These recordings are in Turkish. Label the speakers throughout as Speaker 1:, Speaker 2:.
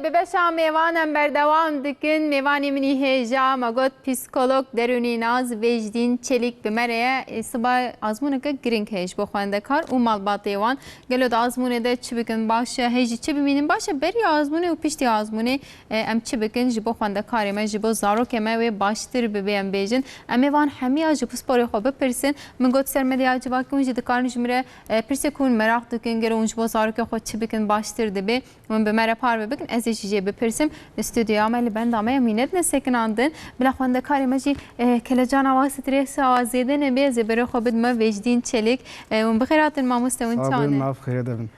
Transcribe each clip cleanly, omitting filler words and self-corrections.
Speaker 1: ببشا میوانم بردوام دکن میوانی منی هیجا مگود پسیکولوگ درونی ناز وجدین چلیک بمره سبا آزمونه که گرینگ هیج بخونده کار و مالبات ایوان گلود آزمونه ده چی بکن باشه هیجی چی ببینیم باشه بری آزمونه و پیشتی آزمونه ام چی بکن جبو خونده کاری ما جبو زارو که ما و باشتر ببیم بیجن ام میوان همه آج پسپوری خوب بپرسن من گفت سر مدیا جوا که اونجا دکارنش میره پرسه کون مراق دکن گرو اونجا با زارو که خود چی بکن باشتر دبی من بمره پار بکن از چیزی بپرسم استودیو عملی بندامه مینت نسکناندن بلا خونده کاری ماجی کل جان واسط ریس آزیده نبی زبر خوبت ما وجدین چلیک اون بخیرات ماموسته اون چانه
Speaker 2: ما بخیر دارم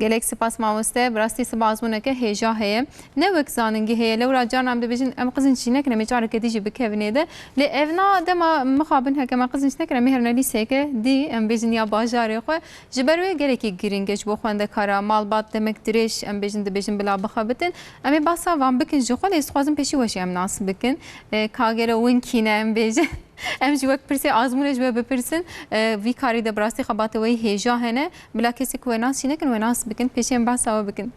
Speaker 1: گلک سپاس ماموسته براستی سبازمونه که هیجا هی نه وکزاننگی هی لورا جانم دبیجن ام قزن چی نکنه میچاره که دیجی بکوینیده لی evna دما مخابن هک ما قزن نکنه مهرنا لیسه که دی ام بیجن یا بازاری خو جبروی گلکی گرینگش بو خونده کارا مالبات دمک دریش ام بیجن دبیجن بلا بخابتن امی باسا وام بکن جو خو لیس خوازم پیشی وشی ام ناس بکن کاگره وینکینه ام بیجن ام جوک پرسی آزمونش به بپرسن وی کاری ده براستی خبات وی هیجا هنه بلا کسی که وناس شینه کن وناس بکن پیشی ام بحث آوا بکن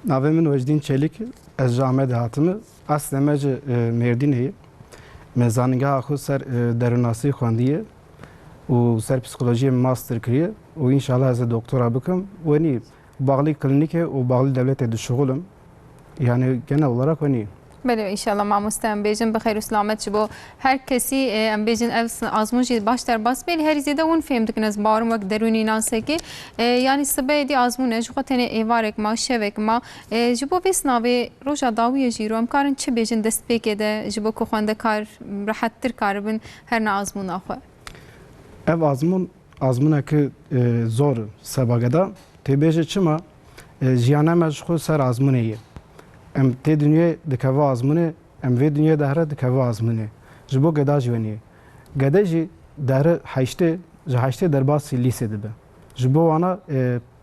Speaker 2: ناوی من وجدین چلیک از جامعه دهاتمه اصلا مج مردین هی مزانگاه خود سر دروناسی خواندیه و سر پسیکولوژی ماستر کریه و انشالله از دکترا بکم و نی باقی کلینیکه و باقی دولت دشغلم yani genel olarak o niye?
Speaker 1: بله انشالله ماموسته ام بیجن بخیر و سلامت شبو هر کسی ام بیجن اف آزمونجی باشتر باس بیل هر زیده اون فهم دکن از بارم وقت درونی ناسه که یعنی سبه دی آزمونه جو خاطر ایوارک ما شوک ما جبو بیس ناوی روزا داوی جیرو ام کارن چه بیجن دست بکده جبو که خونده کار راحت تر کار بن هر نا آزمون آخو
Speaker 2: ev azmuna ki zor sebagada tebece çima jiyana meşgul ser azmuniye em te dünya dikava azmune em ve dünya dahra dikava azmune jibo gada jwaniye gada ji dahra haşte derbas lise dibe jibo ana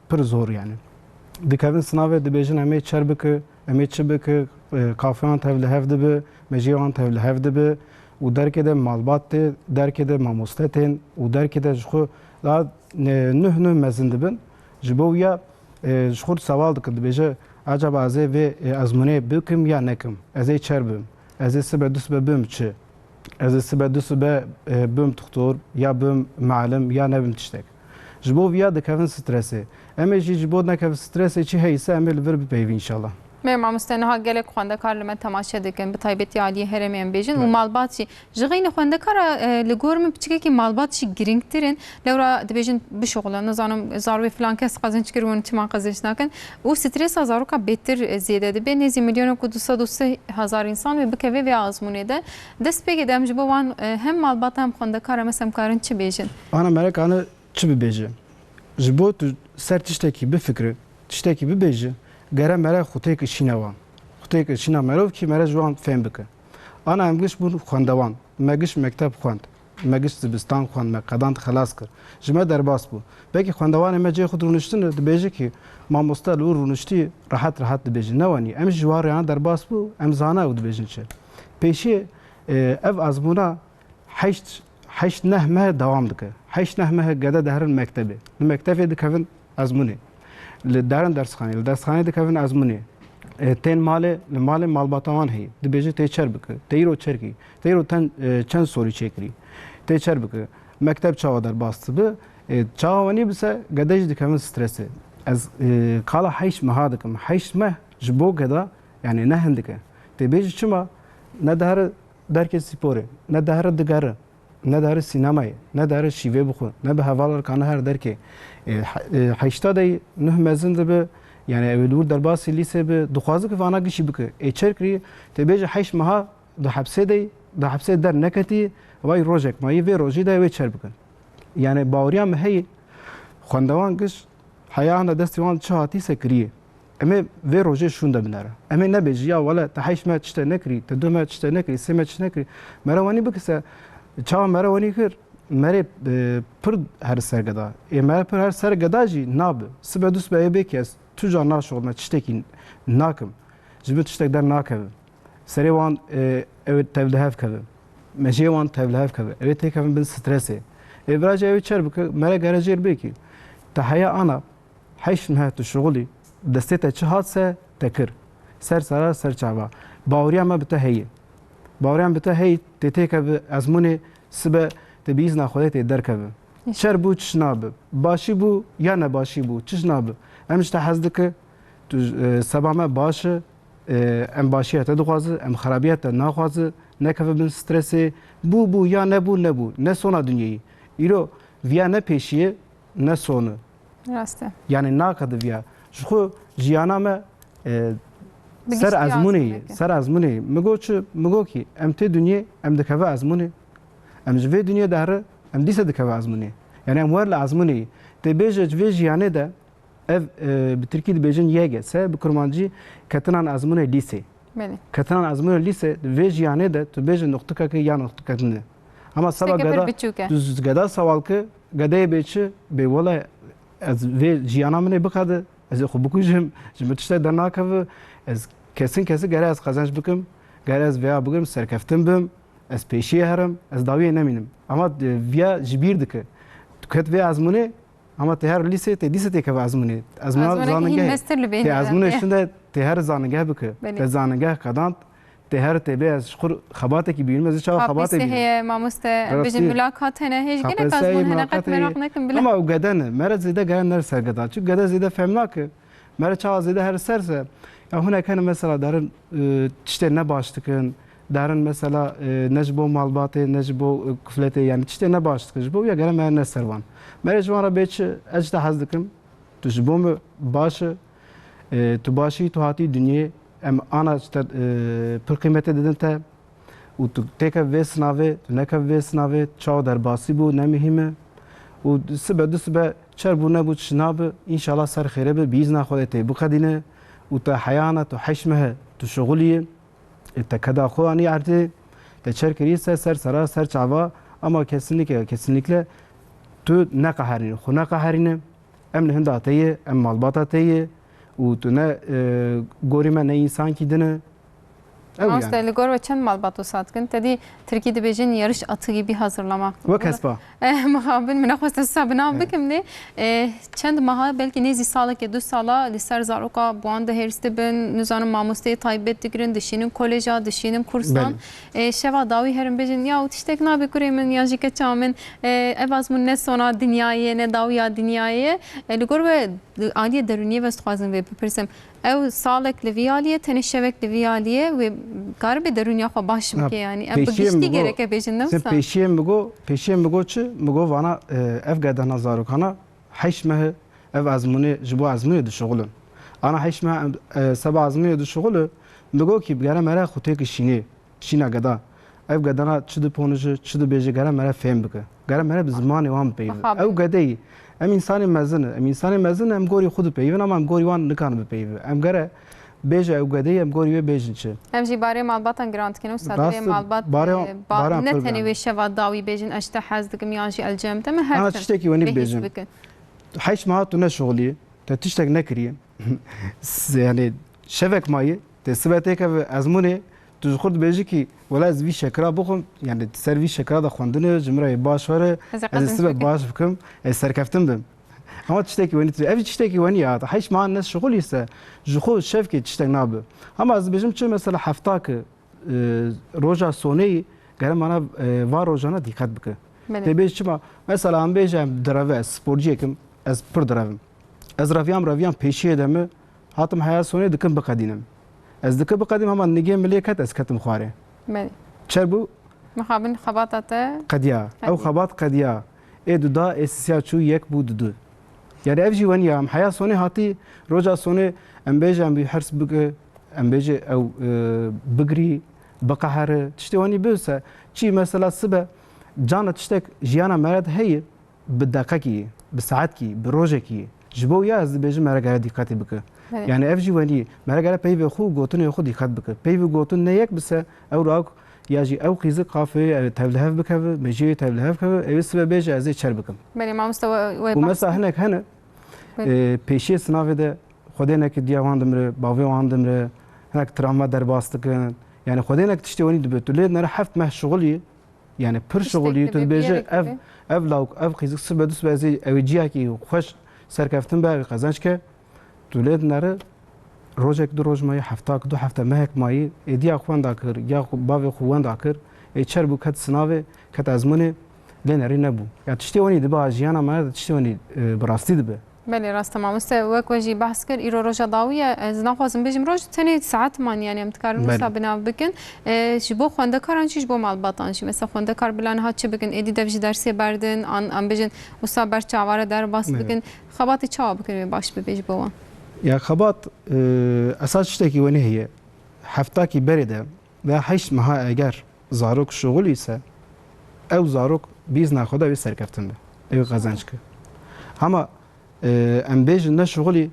Speaker 2: pir zor yani dikavin sınavı dibejin em çerbik em çibik kafan tevle hevdibe mejiyan tevle hevdibe و درک ده مالبات ده درک ده ماموستتین و درک ده جخو لا نه مزند بن جبویا جخور سوال دکد بیجه acaba از و ازمونه بکم یا نکم از چربم از سبب دوست بم چه از سبب دوست بم دکتر یا بم معلم یا نبم تشتک جبویا دکفن استرسی اما جبو نکف استرسی چی هیسه امل ور بپیوی انشالله
Speaker 1: مر ماموستانه ها گله خونده کار لما تماشا دکن به تایبتی عالی هرمی ام بیجن و مالبات چی جغین خونده کار لگورم بچگی که مالبات چی گرینگ ترین لورا دبیجن بشغله نزانم زاروی فلان کس قزنچ کرون چما قزنچ نکن و استرس زارو کا بهتر زیاده ده به نزی میلیون و 200 هزار انسان و بکوی و آزمونه ده دست بگی دم جبو وان هم مالبات هم خونده کار مثلا کارن چی بیجن
Speaker 2: انا مرک انا چی بیجه جبو تو سر تشتکی بفکر تشتکی بیجه گره مره خوتیک شینوان خوتیک شینا مروف کی مره جوان فهم بکه انا امگش بون خواندوان مگش مکتب خواند مگش زبستان خواند مقدان خلاص کرد جمع درباس بو بکی خواندوان مجه خود رونشتن دبیجه کی ما مستل و رونشتی راحت دبیجه نوانی ام جوار یان درباس بو ام زانا و دبیجن چه پیشی اف ازمونا هشت نهمه دوام دکه هشت نهمه گده دهرن مکتبه مکتبه دکفن ازمونه لدارن درسخانه دکفن ازمونه تین مال مالباتوان هی دبیجه تی چر بکه تیرو چرکی تیرو تن چند سوری چکری تی چر بکه مکتب چاوا در باست به چاوانی بسه گدج دکفن استرسه از کالا هیچ مهادکم هیچ مه جبو گدا yani ne hendike دبیجه چما نه دهر درک سپوره نه دهر دگره نه دهر سینمای نه دهر شیوه بخون نه به حواله کانه هر درک هشتا دی نه مزند به yani evlur derbasi lise be duxazı ki vana gişi bike eçerkri tebece haş maha da hapse der nekati vay rojek mai ve roji da ve çerbikin yani bawriya me hey xandavan giş hayana destivan çati sekriye ama ve roje şunda binara ama ne beji ya wala tahiş ma çte nekri teduma çte nekri sema çte nekri merawani bikse çawa merawani kir mere pır her sergada mere pır her sergada ji nab sibedus be bekes tuja naşolma çtekin nakım jibet çtek der nakım serevan evet tevlehev kavim mejevan tevlehev kavim evet tekavim bin stresi evraja evet çerbik mere garajer beki tahaya ana hayş nihayet şuguli destete çi hatse tekir سر سرا سر چاوا باوریا ما بته هی باوریا بته هی ته که ازمونه سبه تبیز نخوده ته درکه چر بو چشناب باشی بو یا نباشی بو چشناب امش تحزدک تو سبامه باشه ام باشیت دخوازه ام خرابیت نخوازه نکفه بن استرسی بو یا نبو نه سونا دنیایی ایرو ویا نه پیشیه نه سونه
Speaker 1: راسته
Speaker 2: yani nakad via şu jiyaname ser azmuni migo ki em te dünya em de kava azmuni em jve dünya dahre em dise de kava azmuni yani em var la azmuni te beje jve jiyane de ev bi Türkiye de bejin yege se bi kurmancı katanan azmuni lise
Speaker 1: بله
Speaker 2: katanan azmuni lise ve jiyane de tu beje nokta ki ya nokta ki ama sabah gada düz gada saval ki gada beçi be wala از وی جیانا منه بخاده از خو بکوجم جمتشته درناکه از کسی گره از قزنج بکم گره از ویا بگم سرکفتم بم از پیشی هرم از داوی نمینم اما ویا جبیر دکه کت وی ازمونه اما ته هر لیسه ته دیسه ته که ازمونه ازمونه زاننگه ته ازمونه شنده ته هر زاننگه بکه ته زاننگه قدانت ته هر ته به از خور خباته کی بیرم از چا خباته
Speaker 1: بیرم هي ماموسته بجن ملاقات هنا هیچ گنه کازمون هنا قد مراق نکن بلا
Speaker 2: اما گدن مرد زیده گرن نر سرگدان چون گده زیده فهمناکه مرد چا زیده هر سرسه یا هنا کنه مثلا دارن چته نباشتکن دارن مثلا نجبو مالباته نجبو کفلته yani çte ne baştık bu ya gelen mer ne servan mer jvara beç ejda hazdıkım tu jbo mu başı tu başı tu hati dünya em ana işte pır kıymete dedin te u tu teka vesnave tu neka vesnave çao derbasi bu ne mühime u sıbe çer bu ne bu şnabe inşallah ser khire bi izna xodete bu kadine u ta hayana tu hişmehe tu şuguliye te kada xuani arti te çerkeriyse ser sara ser çava ama kesinlikle tu ne qaharini xu ne qaharini em hinda teye em malbata teye و تو نه گوری من نه انسان کی دنه
Speaker 1: Mustafa'lı gor ve çen malbat usatkın. Tedi Türkiye'de bejin yarış atı gibi hazırlamak.
Speaker 2: Ve kesba.
Speaker 1: Mahabin münakhost sabına bikimli. Çend maha belki nezi sağlık ya 2 sala liser zaruka bu anda heriste ben nizanın mamustayı taybet dikirin dişinin koleja dişinin kursan. Şeva davi herim bejin ya utiştek nabi kuremin ya jike çamen evazmun ne sona dünyaya ne daviya dünyaya. Gor ve aliye deruniye ve strazın ve pürsem. ev sağlık leviyaliye, tenişevek leviyaliye ve garbe derünya xo baş bike yani. Ev gişti gereke bejin
Speaker 2: sen peşiyem migo çi migo vana ev gada nazarukana haşmeh ev azmuni jibo azmuni de şugulun. Ana haşmeh sabah azmuni de şugulu migo ki gara mera xutek şina gada. Ev gadana çidu ponuju çidu beje gara mera fem bike. Gara mera bi zamanı wan pey. Ev gadayı ام انسانی مزن ام گوری خود پیون ام گوری وان نکان بپیو ام گره بیج او گدی ام گوری و بیج چه
Speaker 1: ام جی باره مالباتن گرانت کنو سادوی مالبات نه تنی و شوا داوی بیجن اشته حزدکم یانجی الجام تم هر
Speaker 2: انا تشتکی ونی بیجن حیش ما تو نه شغلی تا تشتک نکری yani şevek mayı tesbete ke azmune tu xurd beji ki wala zvi şekra buxum yani servi şekra da xwandine jimre baş var ez sebe baş bikim ez serkeftim bim ama tişteki wani ev tişteki wani ya hiç ma nas şugul ise jxu şevki tiştek nabe ama ez bejim çe mesela hafta ki roja soni gerem ana var rojana dikkat bike te bej çma mesela am bejam drave sporciyekim ez pir dravim ez ravyam peşiye deme hatım hayat soni dikim bikadinem از دکه بقدیم هم نگه ملیکت از کتم خواره.
Speaker 1: بله.
Speaker 2: چربو؟
Speaker 1: مخابن خباتات.
Speaker 2: قدیا. او خبات قدیا. ایدو دا اساسیا چو یک بود دو. یعنی افجی ونیا هم حیا سونه هاتی روزا سونه ام بیج ام بی حرس بگه ام بیج او بگری بقهر تشتی ونی بیوسه چی مثلا سبه جانا تشتک جیانا مرد هی بدقیقه کی بساعت کی بروزه کی جبو یا از بیج مرد دقتی بگه. Yani ev jivani mergara peyve xu gotun xu dikkat bike peyve gotun ne yek bise ew rak ya ji ew qizi qafe tevlehev bike meji tevlehev ke ev sebe beje az çer bikim
Speaker 1: beni ma mustafa ve
Speaker 2: mesela henek hene peşi sınavı da xodenek diyavandım bavevandım henek travma derbastıkın yani xodenek tişte oni dibetule nere haft meh şuguli yani pir şuguli tu beje ev lavk ev qizi sebe dus bezi ev ciya ki xoş serkeftin be kazanç ke دولت نره روزك دو روز مایی هفتاک دو هفته مهک مایی ایدیا خواندا کر یا باوی خواندا کر ایچر بو کت سناوه کت ازمونه لنری نبو یا تشتی ونی دبا جیانا ما تشتی ونی براستی دبه
Speaker 1: بله راست مامۆستا وەک وەژی باس کرد ئیرۆ ڕۆژە داویە ez naxwazim bêjim roj tenê saetman yani em dikarin wisa binav bikin ji bo xwendekaran jî ji bo malbatan jî mesela xwendekar bila niha çi bikin êdî dev jî dersê berdin em bêjin wisa ber çavare derbas bikin xebatê çawa bikin wê baş bibe ji bo wan
Speaker 2: ya xebat esas tiştekî wenî heye heftakî berê de ve heşt meha eger zarok şoğul ise ew zarok bîzna xwe de wê serkeftin be ew qezenç ke ama em bêjin ne şoğulî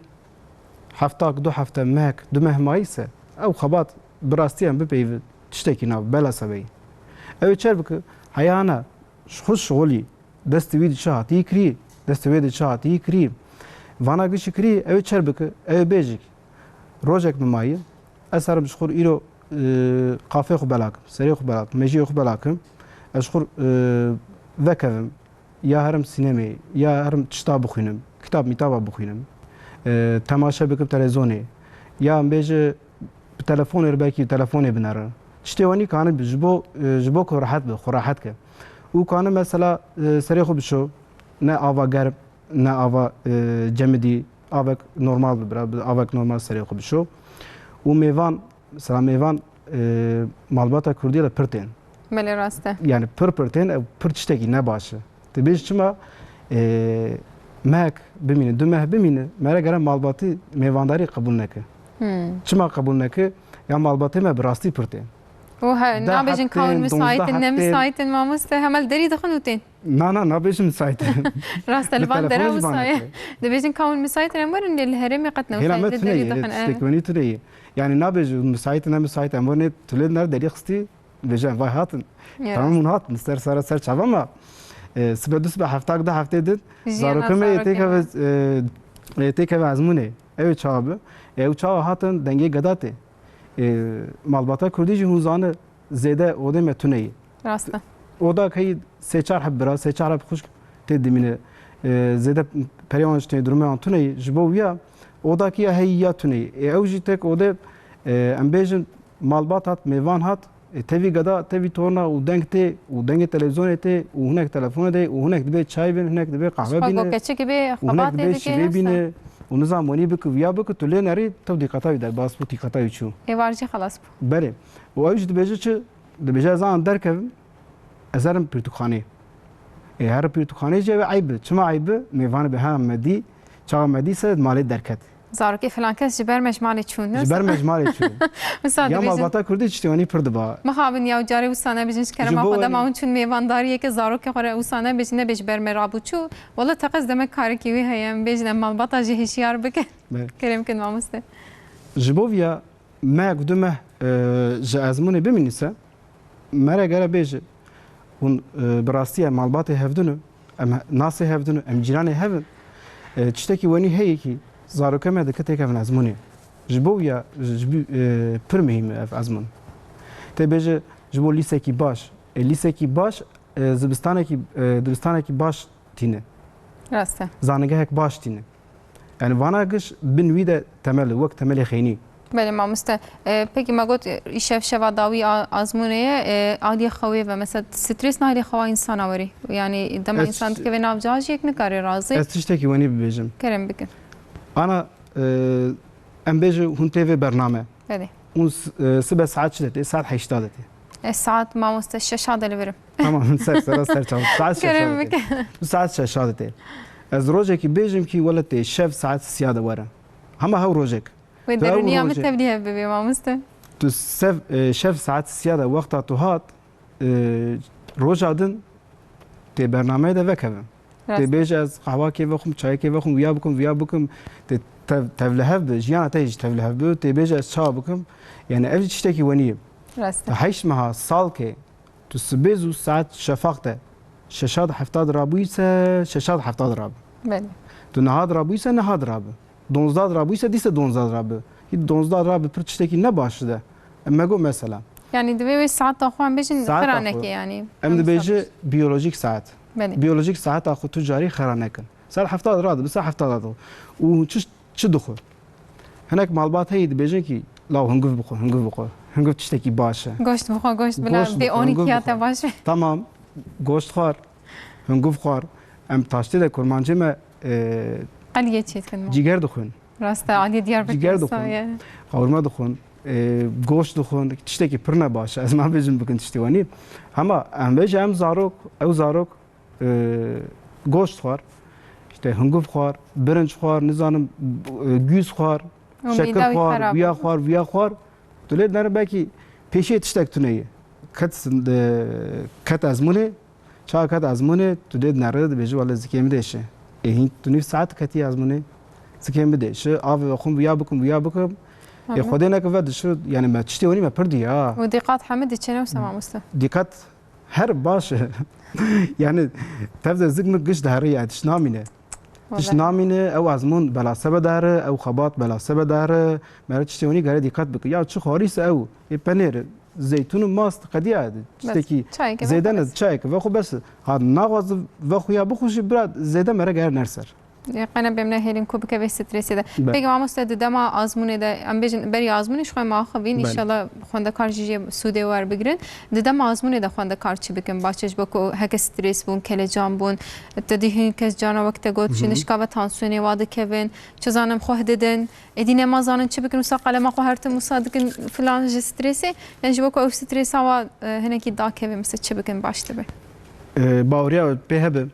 Speaker 2: heftak du hefte mehek du mehmayî ise ew xebat bi rastî em bipeyve tiştekî nav bela sebeyî ew çer bike heyana xwe şoğulî destê wî diçe hatî kirî destê wê diçe hatî kirî vana gişî kirî ew çer bike ew bêjik rojek mimayî ez herim ji xwe îro qafê xwe belakim serê xwe belakim mejiyê xwe belakim ez ji xwe vekevim ya herim sînemê ya herim tişta bixwînim kitap mitaba bixwînim temaşe bikim televizyonê ya em bêje bi telefonê belkî telefonê binerin tiştê wenî kanin ji bo ku rehet bi xwe rehet ke û kanin mesela serê xwe bişo ne ava germ ne ava cemidî avek normal bibire avek normal serê xwe bişo û mêvan mesela mêvan malbata Kurdî de pir tên
Speaker 1: belê rast e
Speaker 2: yani pir tên ew pir tiştekî ne baş e tu bêj çima mehek bimîne du meh bimîne mere gere malbatî mêvandarî qebûl neke çima qebûl neke ya malbatê me bi rastî pir tên
Speaker 1: nabêjin kawin misaitin ne misaitin mamoste hemel derî dixin û tên
Speaker 2: na nabêjim misait
Speaker 1: rast li van dere wisa dibêjin kawin misaitin em werin li herêmê qet ne
Speaker 2: derî dixin tiştekî tuneyê yani nabêj misait ne misait em werin tulê ner derî xistî bêje vay hatin tamam hûn hatin ser çava ma sibe du sibe heftak da heftê din zarokeme têkeve ezmûnê ew çawa bi ew çawa hatin dengê gedatê malbata Kurdî jî hûn zane zêde odê me tuneyê
Speaker 1: rast e
Speaker 2: oda keyî sê çar heb bira sê çar heb xuşk tê dimîne zêde periyan ji tê durumeyan tuneyê ji bo wiya odakî ya heyî ya tuneyê ew jî tek odê em bêjin malbat hat mêvan hat tevî geda tevî torna û deng tê û dengê televizyonê tê û hinek telefonê de û hinek dibe çay bin hinek dibe qehwe bîne û hinek dibe şîvê bîne û nizam wenî bike wiya bike tu lê nerî tev dîqeta wî derbas bû dîqeta wî çû
Speaker 1: êvar jî xelas bû
Speaker 2: belê û ew jî dibêje çi dibêje ez an derkevim ez herim pirtûkxanê her pirtûkxanê jî ew eyb e çima eyb e mêvanê bi heya medî çawa medî ise malê derket
Speaker 1: zarokê filan kes ji ber mejmalê çûn
Speaker 2: ji ber mejmalê çû ya malbata Kurdî tiştê wenî pir diba
Speaker 1: mixabin ya carê wisa nebêjin ji kerema xwe de mawin çûn mêvandariyeke zarokê xwe re wisa nebêjin nebêj ber me rabû çû wala teqez demek karekî wê heye em bêjin em malbata jî hişyar bikin kerem kin mamoste
Speaker 2: ji bo viya me du meh ji ezmûnê bimînîse mere gere bêje hûn bi rastî em malbatê hevdin em nasê hevdin em cîranê hevin tiştekî wenî heye kî zarokê me dike têkevin ezmûnê ji bo wiya pir mihîm e ev ezmûn tê bêje ji bo lîsekî baş lîsekî baş dibistanekî baş tîne
Speaker 1: rast e
Speaker 2: zanîngehek baş tîne yani vana giş bin wî de temel wek temelê xênî
Speaker 1: belê mamoste pekî me got îşev şeva dawî azmûnê aliyê xewê ve mesela stres nailê xewa insana werî yani dema insan dikeve nav cajiyek nikare razî
Speaker 2: ez tiştekî wenî bibêjim
Speaker 1: kerem bikin
Speaker 2: ana em bêje hûn tê vê bername
Speaker 1: belê
Speaker 2: hûn sibe saet çi de saet heşta de
Speaker 1: saat mamoste şeşa deliverim
Speaker 2: tamam ser çav saet
Speaker 1: kerem bikin
Speaker 2: saet şeşa de ez rojekî bêjim kî wele tê şev saet siya de were hema hew rojek
Speaker 1: wê derûniya min tevlî hev bibe mamoste
Speaker 2: tu şev saet siya de wexta tu hat roja din tê bernameyê de vekevim tê bêje ez qehwakê vexwim çayekê vexwim wiya bikim tê tevlihev bi jiyana te jî tevlihev bi tê bêje ez çawa bikim yani ev jî tiştekî wenî ye heşt meha salkê tu sibê zû saet şefaq de şeşad heftad rabû ise şeşad heftad rabî
Speaker 1: belê
Speaker 2: tu nehad rabû ise nehad rabî donzdad rabû ise dîse donzdad rabî hîn donzdad rabî pir tiştekî ne baş de em me got mesela
Speaker 1: yani divê wê saeta xwe em bêjin xeranekê yani
Speaker 2: em dibêje biyolojik saet
Speaker 1: belê
Speaker 2: biyolojik saeta xwe tu carî xera nekin ser heftad rad bi ser heftad rad û çi dixwe هناك مالبات هي دبيجن كي لا هنقف بخو هنقف تشتكي باشا
Speaker 1: گوشت بخوا گوشت بلا
Speaker 2: گوشت
Speaker 1: به
Speaker 2: بخوا،
Speaker 1: اونی
Speaker 2: گوشت
Speaker 1: کیات
Speaker 2: بخوا.
Speaker 1: باشه
Speaker 2: tamam گوشت خوار هنقف خوار ام تاشتي ده كرمانجي ما
Speaker 1: قلیه چیت کن
Speaker 2: جيگر دخون
Speaker 1: راسته علی دیار
Speaker 2: جگر
Speaker 1: بکن
Speaker 2: دخون. قورما دخون گوشت دخون تشتكي پرنا باشه از ما بيجن بكن تشتواني اما ام بيج ام زاروك او زاروك گوشت خوار işte هنقف خوار برنج خوار نزانم گوز خوار شکر خوار ویا خوار دولت نره belki peşe tiştek tüneyi kat azmune çağ kat azmune dولت nere de beji valla zikemi deşe hin tünif saat kati azmune zikemi deşe av ve khum via bukum خودی نکرد شد یعنی ما تشتی ونی ما پردی یا
Speaker 1: و دقات حمد چنه و سمع مسته
Speaker 2: دقت هر باشه yani tevze zikmi gış dahre ya tişnamine تشنامینه او ازمون بلا سبب داره او خبات بلا سبب داره مرا تشتونی گره دقت بک یا چه خاریس او پنیر زیتون و ماست قدیه تشتکی زیدن چای که خو بس ها نغاز و خو یا بخوش براد زیده مرا گر نرسر
Speaker 1: قنا بمنا هيلين كوب كيف ستريسي ده بيجي مع مستعد دما ازمونه ده ام بيجن بري ازمونه شوي ما خبين ان شاء الله خونده كارجي سوده ور بگرن دما ازمونه ده خونده كارچي بكم باچش بكو هك ستريس بون كلجان بون تدي كز جانا وقت گوت شنش كا تانسيوني واده كيفن چزانم خو هددن ادينه ما زانن چ بكن مسقله ما خو هرت مصادقن فلان ج ستريسي يعني بكو او ستريس وا هنكي دا كيفن مس چ بكن باشته به
Speaker 2: باوريا بهبه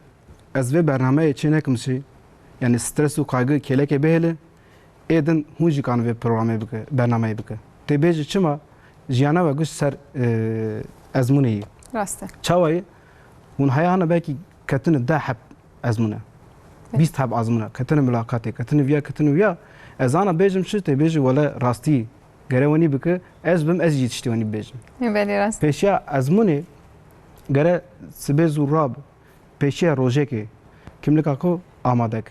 Speaker 2: از و برنامه چنكم شي yani stres و kaygı keleke behele eden hunji kan ve programı bike برنامه bike tebej çima jiyana ve güç ser azmuni
Speaker 1: راسته
Speaker 2: çavayı hun hayana belki katını da hep azmuna biz hep azmuna katını mülakatı katını via ezana bejim şu tebej wala rasti gerevani bike ezbim ez yetiştiwani bejim
Speaker 1: بله راست
Speaker 2: peşya azmuni gere sibez u rab peşya rojeke kimlik ako amadek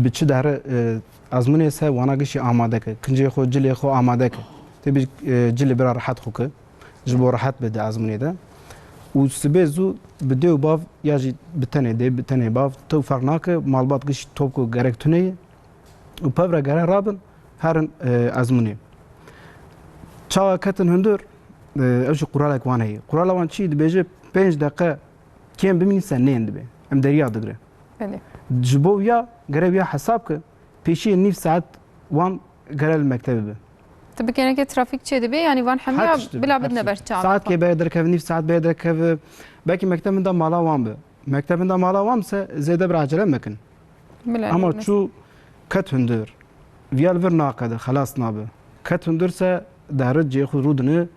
Speaker 2: بچه در ازمونه سه وانا گشی آماده که کنجی خو جلی خو آماده که تبی جلی برا راحت خو که جبو راحت بده ازمونه ده و سبه زو بده و باف یا جی بتنه باف تو فرق ناکه مالبات گشی توب کو گرک تونه و پاورا گره رابن هرن ازمونه چا کتن هندور اوش قرالک وانه قرالا وان چی دبیجه 5 دقیقه کم بمینی سنه دبه ام دریا دگره
Speaker 1: بله
Speaker 2: جبویا گربیا حساب که پیشی نیف ساعت وان گرل مکتب به
Speaker 1: طب كان كده ترافيك تشي دبي يعني وان حمية بلا بدنا برشا
Speaker 2: ساعت كي بيدر كيف نيف ساعت بيدر كيف باقي مكتب من ده مالا وان به مكتب من ده مالا وان سه زيادة برعجلة مكن اما شو كت هندر فيال فر ناقده خلاص نابه كت هندر سه دارت جي خود رودنه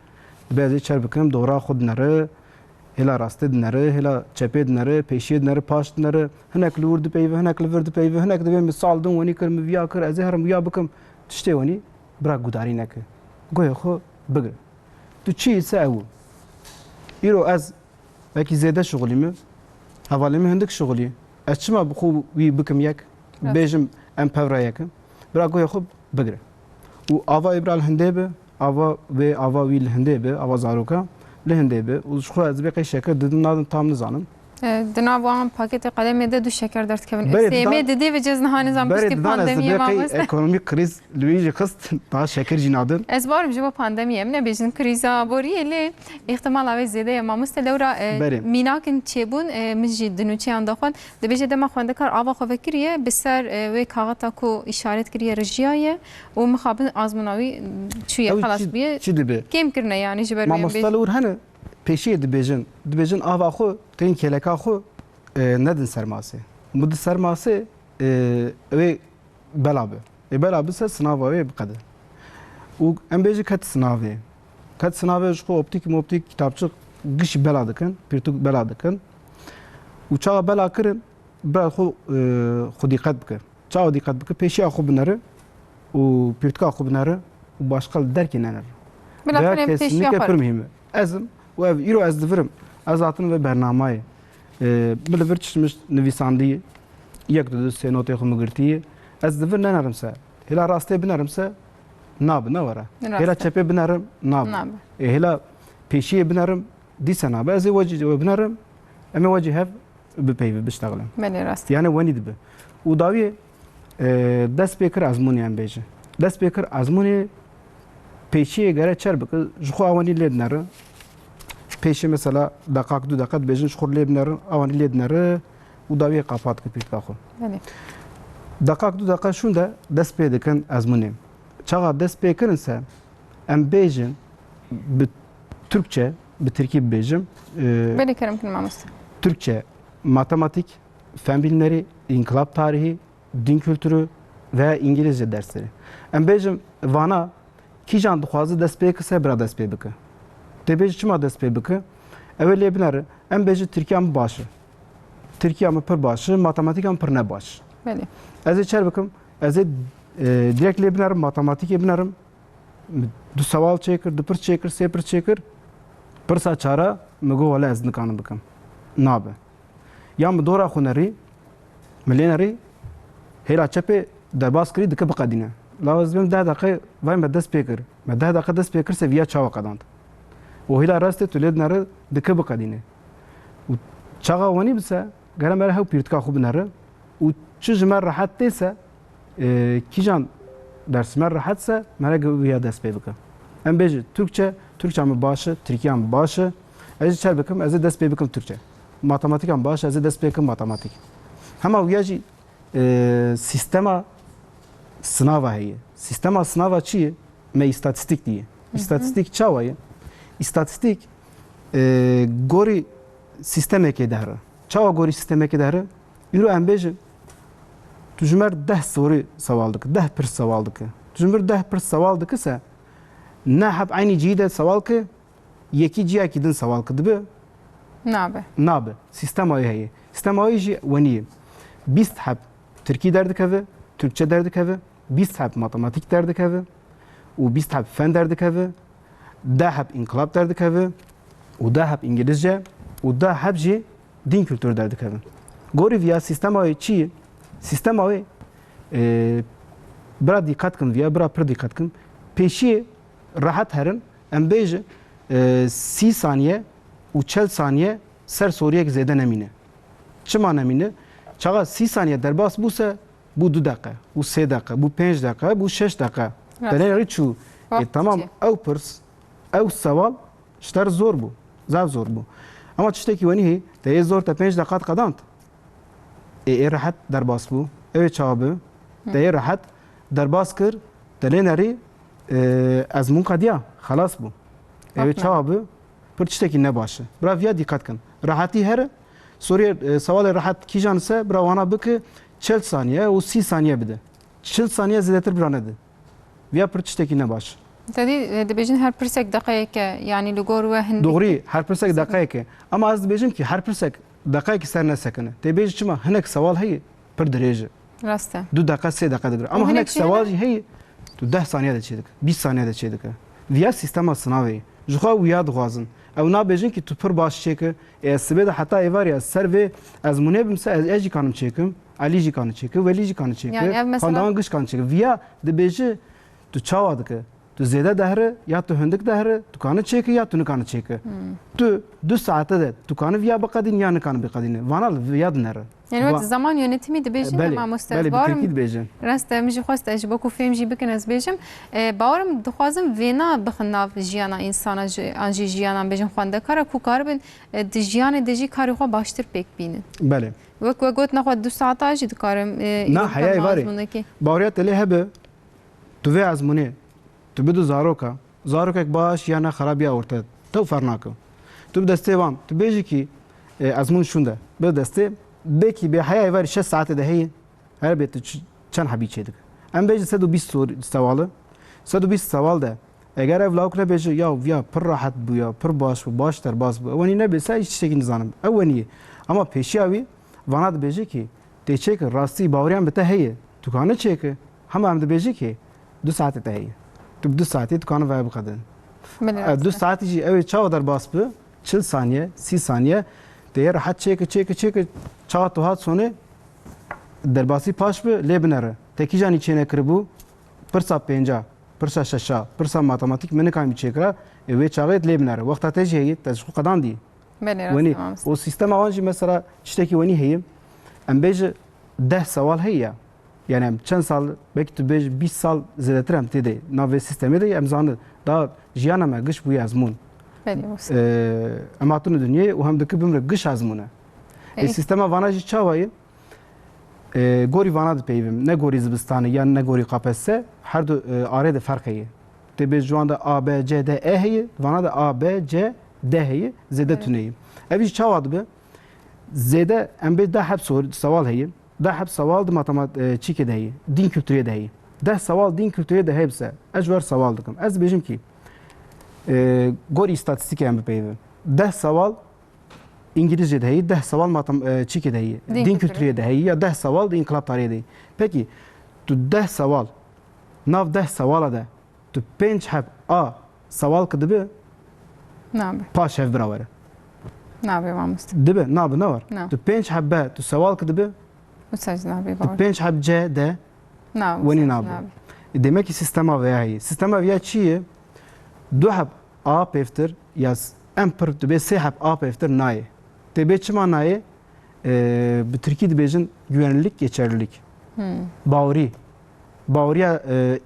Speaker 2: بعضی چر بکم دورا خود نره هلا راست نره هلا چپید نره پیشید نره پاشت نره هنک لورد پیوه هنک لورد پیوه هنک دبیم مثال دون ونی کرم ویا کر از هرم ویا بکم تشتی ونی برا گوداری نکه گوی خو بگه تو چی ساو ایرو از belki زیاده شغلی می حوالی می هندک شغلی از چما بخو وی بکم یک بیجم ام پورا یکم برا گوی خو بگره و آوا ابرال هنده به آوا و آوا ویل هنده به آوا زاروکا لهنده به و شخو از بقی شکر دادن نادن تام نزانم
Speaker 1: دنا وان پاکت قدم ده دو شکر درد کبن استیمه ددی و جز نهانی زن بستی پاندمیه ما بس
Speaker 2: ekonomik kriz لویج خست daha şeker jinadın
Speaker 1: از بارم جوا پاندمیه من بیشتر کریزا بوری لی احتمال اوی زیاده ما مستلورا میناکن چیبون مجی دنوچی انداخون دبیجه دم خونده کار آوا خو فکریه بسر و کاغتا کو اشارت کریه رجیایه و مخابن آزموناوی چویه خلاص بیه کم کرنه یعنی جبر
Speaker 2: ما مستلور هنه پیشی دبیجن آوا خو تین کلکا خو ندن سرماسه مد سرماسه و بلابه بلابه سه سناوه بقدر و ام بیجی کت سناوه خو optik kitapçık gış beladıkın pirtuk beladıkın و çağa bela kırın bel xu dikkat bike çağa dikkat bike peşi xu binarı و pirtuka xu binarı و başka derkin ener
Speaker 1: بلا
Speaker 2: kesinlikle yapırmayayım azım و ایرو از دفرم از اتن و برنامه بلور چشمش نویسندی یک دو سه نوت خو مگرتی از دفر نرم سه هلا راسته بنرم سه ناب نوره هلا چپه بنرم ناب هلا پیشی بنرم دی سنه بعضی وجه بنرم اما وجه هف بپیو بشتغلم
Speaker 1: بله راست
Speaker 2: yani ونید به و داوی دست بکر ازمونی هم بیجه دست بکر ازمونی پیشی گره چر بکر جخو آوانی لید نره پیشی مثلا دقیق 2 دقیقه بیجن شخور لید نره آوانی لید نره و داوی قاپات که پیت کاخو
Speaker 1: بله
Speaker 2: دقیق 2 دقیقه شون ده دست پی دکن ازمونی چاقا دست بکرن سه ام بیجن به Türkçe به ترکی بیجم
Speaker 1: بله کرم کنم ماموستا
Speaker 2: Türkçe, matematik, fen bilimleri, inkılap tarihi, din kültürü ve İngilizce dersleri. Em bêjim vana kîjan dixwaze dest pê kise bira dest pê bike. Tê bêjî çima dest pê bike? Ew ê lê binêre em bêjî Tirkiya min baş e. Tirkiya min pir baş e, matematika min pir ne baş.
Speaker 1: بله
Speaker 2: Ez ê çer bikim, ez ê direkt lê binêrim, matematikê binêrim. Du sewal çêkir, du pir çêkir, sê pir çêkir. Pirsa çara min got wele ez nikanim bikim. Nabe. Ya mi dora xunerî, milênerî hêla çepê derbas kirî dike biqedîne. Lawaz bim 10 deqe vay me dest pê kir. Me 10 deqe dest pê kir seviya çawa qedand. û hêla rastê tu lê dinere dike biqedîne. û çaxa wenî bise gere me re hew pîrtika xwe binere û çi ji me rehet tê se kîjan ders me rehet se me re wiya dest pê bike. Em bêjî Türkçe min baş e, Tirkiya min baş e. Ez çer bikim, ez ê dest pê bikim Türkçe. Matematikan baş, ez ê dest pê bikim matematik. Hema wiya jî sistema sınava heye. Sistema sınava çi ye? Me istatistik diye. İstatistik çawa ye? İstatistik gorî sistemekê de here. Çawa gorî sistemekê de here? Îro em bêjin tu ji me 10 sorî sewal dike, 10 pirs sewal dike. Tu ji me 10 pirs sewal dikise ne heb aynî cihî de sewal ki yekî cihekî din sewal ki dibe
Speaker 1: نابه
Speaker 2: nabe. Sistema heye. Sistema jî wenî ye. 20 heb Tirkî derdikeve, Türkçe derdikeve, 20 heb matematik derdikeve û 20 heb fen derdikeve, 10 heb inkılap derdikeve û 10 heb İngilizce û 10 heb jî din kültürü derdikeve. Gorî viya sistema çi ye? Sistema bira dîqet kin viya bira pir dîqet kin. Pêşiyê rahat herin em bêjin 30 saniye û 40 saniye ser soriyek zêde nemîne. Çima nemîne? Çaxa 30 saniye derbas bûse bû 2 deqe, bû 3 deqe, bû 5 deqe, bû 6 deqe. Delêrî çû. Tamam ew pirs, ew sewal ji te re zor bû, zav zor bû. Ama tiştekî wenî heye, te yê zor te 5 deqat qedand. Ê rehet derbas bû, ew ê çawa bû, te yê rehet derbas kir, te lê nerî ezmûn qediya, xelas bû. Ew ê çawa bû, pir tiştekî ne baş e. Bira viya dîqet kin. Rehetî here, Suriye sevalê rehet kîjan ise bira wana bike 40 saniye û 30 saniye bide. 40 saniye zêdetir bira nede. Viya pir tiştekî ne baş.
Speaker 1: تدی دبیجن هر پرسک دقیقه یعنی لگور و هندی
Speaker 2: Doğru, her pirsek deqayeke. Ama ez dibêjim ki her pirsek deqayekî ser nesekine. Tê bêjî çima hinek sewal heye pir dirêj e.
Speaker 1: راسته
Speaker 2: 2 deqe 3 deqe digire. Ama
Speaker 1: hinek
Speaker 2: hinek
Speaker 1: jî
Speaker 2: sewal jî heye tu 10 saniye de çê dike, 20 saniye de çê dike. Viya sistema sınavê ji xwe wiya dixwazin. Ew nabêjin ki tu pir baş çêke. Ez sibê de heta êvariya ser vê ezmûnê bim se ez jî kanim çêkim, Alî jî kanı çêke, Welî jî kanı çêke.
Speaker 1: Yani ev mesela-
Speaker 2: Xwendawan giş kanı çêke. Viya dibêjî tu çawa dike. Tu zêde dehre ya tu hindik dehre, tu kanı çêke ya tu nikanı çêke. Tu 2 saate de tu kanı viya biqedîn ya nikanı biqedîne. Vana viya dinere.
Speaker 1: یعنی وقت زمان یونتیمی دبیجن ما مستعد
Speaker 2: بله
Speaker 1: بارم
Speaker 2: بتأكيد بيجن.
Speaker 1: راسته میشه خواست اج بکو فهم جی بکن از بیجم باورم دخوازم وینا بخناف جیانا انسان انجی جیانا بیجم خوانده کارا کو کار بن دجیان دجی کاری خو باشتر پک بینن
Speaker 2: بله.
Speaker 1: وک وگوت نخواد 2 ساعت اجی دکارم
Speaker 2: نه حیای واری. باوریت لی هبه تو وی ازمونه تو بدو زاروکا باش یا نه خرابی اورته تو فرناکو تو بدسته وام تو بیجی کی ازمون شونده به دسته بکی به حیای واری 6 ساعت ده هی هر بیت چند حبی چیدک ام بیجی 120 سواله 120 سوال ده اگر evlauk ne بیجی یا پر راحت بو یا پر باش تر باز بو ونی نه بیسا هیچ شکی نزانم اونی اما پیشیاوی وانات بیجی کی ته چک راستی باوریان بته هی تو کانه چک هم ده بیجی کی 2 ساعت ته هی تو 2 ساعتی تو کانه وای بقدن 2 ساعتی جی evet çawa der bas bu 40 saniye 30 saniye değer rahat çek çawa to hat sonu derbasi paş bu lebnere teki jani çene kırbu pırsa penca pırsa şaşa pırsa matematik mene kam çekra ve çavet lebnere vaqta teji heye tezku qadan di ونی o sistem avanji mesela çteki veni heye em beje 10 سوال هي Yani em çend sal belki tu bej 20 sal zêdetir em têde navê sistemê de em zanin da jiyana me giş bûye ezmûn.
Speaker 1: بله واسه
Speaker 2: Em hatine dunyayê û hem dikir bimre giş ezmûn e. Sistema vana jî çawa ye? Gorî vana dipeyvim. Ne gorî zibistanê yan ne gorî qapesse her du arê de ferq heye. Tê bêj ji wan de A, B, C, D, E heye, vana da A, B, C, D heye, zêde tuneyê. Ev jî çawa dibe? Zêde em bê deh heb sewal heye. Deh heb sewal di matematikê de heye, dîn kültûrê de heye. Deh sewal dîn kültûrê de heye bise, ez ji wer sewal dikim. Ez dibêjim kî gorî statîstîkê em bipeyvim. Deh sewal İngilizce de heye, deh sewal matematikê de heye, dîn kültûrê de heye ya deh sewal di inkılap tarihê de heye. Pekî tu deh sewal nav deh sewala de tu pênc heb A sewal kidibe
Speaker 1: نابه
Speaker 2: paş hev bira were.
Speaker 1: نابه ماموستا
Speaker 2: Dibe nabe ne var?
Speaker 1: Na.
Speaker 2: Tu pênc heb B tu sewal kidibe
Speaker 1: وساج نابه
Speaker 2: tu
Speaker 1: باور
Speaker 2: pênc heb C de
Speaker 1: نابه
Speaker 2: wenî nabe. Demek ki sistema veya heye. Sistema veya çi ye? Du heb A pevtir ya em pir tu bê sê heb A pevtir nayê. Tê bê çima nayê? Bi Tirkî dibêjin güvenlik, geçerlilik. Bawerî. Baweriya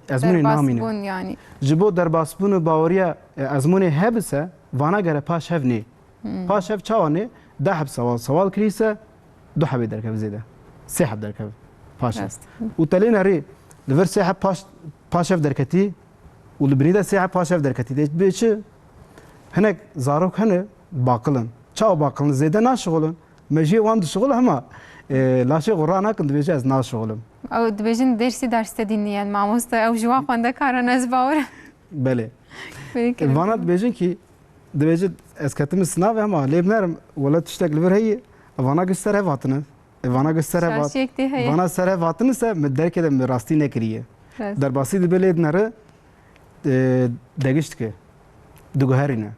Speaker 2: ezmûnê namîne.
Speaker 1: درباسبون يعني
Speaker 2: Ji bo derbasbûnê baweriya ezmûnê hebise vana gere paş hev nê. Paş hev çawa nê? Deh heb sewal kirîse du hebê derkev zêde. Sê heb derkev paş hev.
Speaker 1: راست
Speaker 2: û telê nerê li vir sê heb paş hev derketî û li binî de sê heb paş hev derketî. Dê bê çi? Hinek zarok hene baqilin. Çawa baqilin zêde naşixulin. Me jê wan dişixul hema laşê qura nakin dibêje ez naşixulim.
Speaker 1: او دبیجن درس دینیان ماموستا او جوا خوانده کاران از باور
Speaker 2: Belê. Vana dibêjin ki dibêjin ez ketim sınavê hema lêv nerim wela tiştek li vir heye vana giş ser hev hatine. Vana giş ser hev hat.
Speaker 1: شاشیک دی هی
Speaker 2: Vana ser hev hatine se me derkê de me rastî nekiriye.
Speaker 1: راست
Speaker 2: Derbasî dibe lê dinere degiştike. Diguherîne.